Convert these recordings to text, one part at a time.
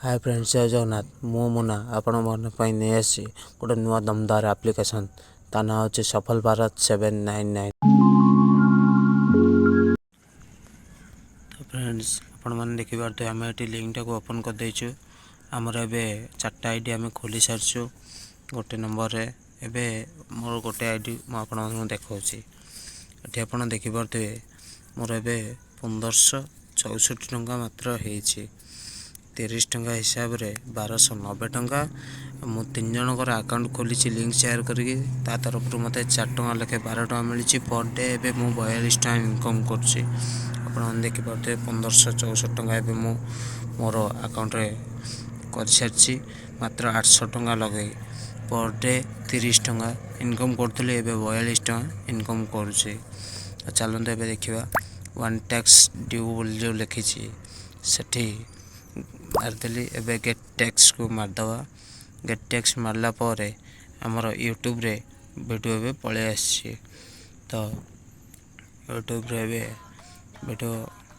Hi friends, जय जगन्नाथ। मु मुना आपण मन नहीं आसी गोटे नुआ दमदार एप्लिकेशन ता ना हो सफल भारत 799। तो फ्रेंड्स आपण मैंने देखिए आम ये लिंक टाक ओपन कर देचु। आमर ए 4टा आईडी आम खोली सारी गोटे नंबर रे। एबे मोर गोटे आईडी मुझे देखा ये आप देखिपे मोर ए 1564 टंका मात्र हो 30 टंका हिसाब रे 1290 टंका। मु 3 जनकर अकाउंट खोली लिंक शेयर करके तरफ मत 4 टंका लेखे 12 टंका मिली पर डे। एवं मु 42 टंका इनकम कर देखिपे 1564 टंका एवं मु मोर अकाउंट रे कर सारी मात्र 800 टंका लगे पर डे 30 टंका इनकम करुँचे। 42 टंका इनकम करुँचे। चलते ए देखा वन टैक्स ड्यू जो लिखी सेठी मारदेली। एबे गेट टैक्स को मारदवा। गेट टैक्स मारला पर आमर यूट्यूब रे वीडियो भी पले आसी। तो यूट्यूब रे वीडियो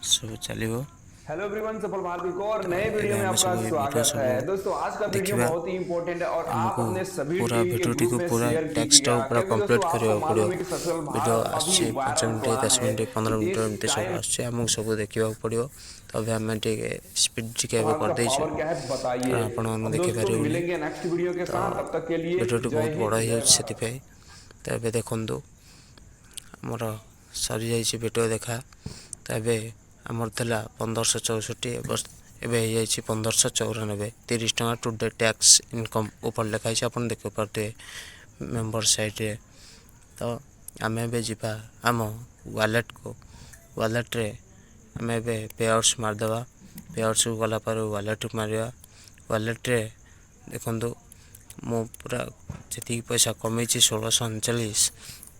सब चलो। हेलो एवरीवन, सफल भारत को और नए वीडियो में आपका स्वागत है। दोस्तों, आज का वीडियो बहुत ही इंपॉर्टेंट है और आप अपने सभी पूरा टीम के वीडियो ग्रुप को में पूरा शेयर टेक्स्ट कीजिएगा, पूरा क्योंकि कंप्लीट दोस्तों आपको करने मालूम पड़ो। है कि सफल वीडियो भारत अभी आसछि 5 वायरल मिनट हुआ 10 है। मिनट 15 मिनट एमती सब टाइम आसछि आमको सब देखा पड़ो। तो अभी आम स्पीड टिके कर का देछु पावर क्या है बताइए। कारण आपण अब देखि दोस्तों पारिबनी। मिलेंगे नेक्स्ट वीडियो के तो साथ, तब तक के लिए वीडियो जय बहुत बड़ हिंद हो जय भारत। तो ये देखु आमर सरी जाइए वीडियो देखा। तो ये आमर था 1564 बस एबे हो 1594। 30 टंका टू डे टैक्स इनकम ऊपर लिखाई आप देख पारे मेम्बर साइट रे। तो आम ए जा आम वालेट को वालेट रे आम ए पे आउट्स मारदेवा। पे आउट्स को गलापर वालेट मारिया। वालेट रे देखु मु पूरा जी पैसा कमे 1639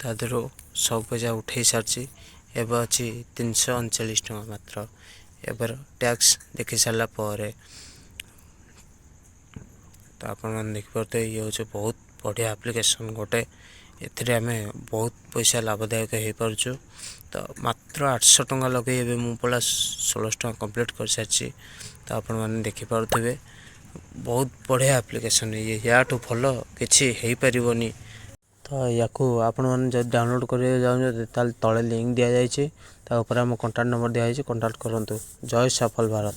तादर सब पैसा उठे सारी। एवं अच्छी 339 टंका मात्र। एबर टैक्स देखी सारा पर तो आप देखिए ये हूँ बहुत बढ़िया एप्लिकेशन गोटे। एमें बहुत पैसा लाभदायक हो पार्छु। तो मात्र 800 टंका लगे मु पड़ा 16 टंका कंप्लीट कर सारी। तो आपण मैंने देखिपे बहुत बढ़िया एप्लिकेशन ये या भल कि पारनी। तो या आपण मैंने डाउनलोड कर तले लिंक दि जाइए। आम कंटाक्ट नंबर दिखाई कंटाक्ट करूँ। जय सफल भारत।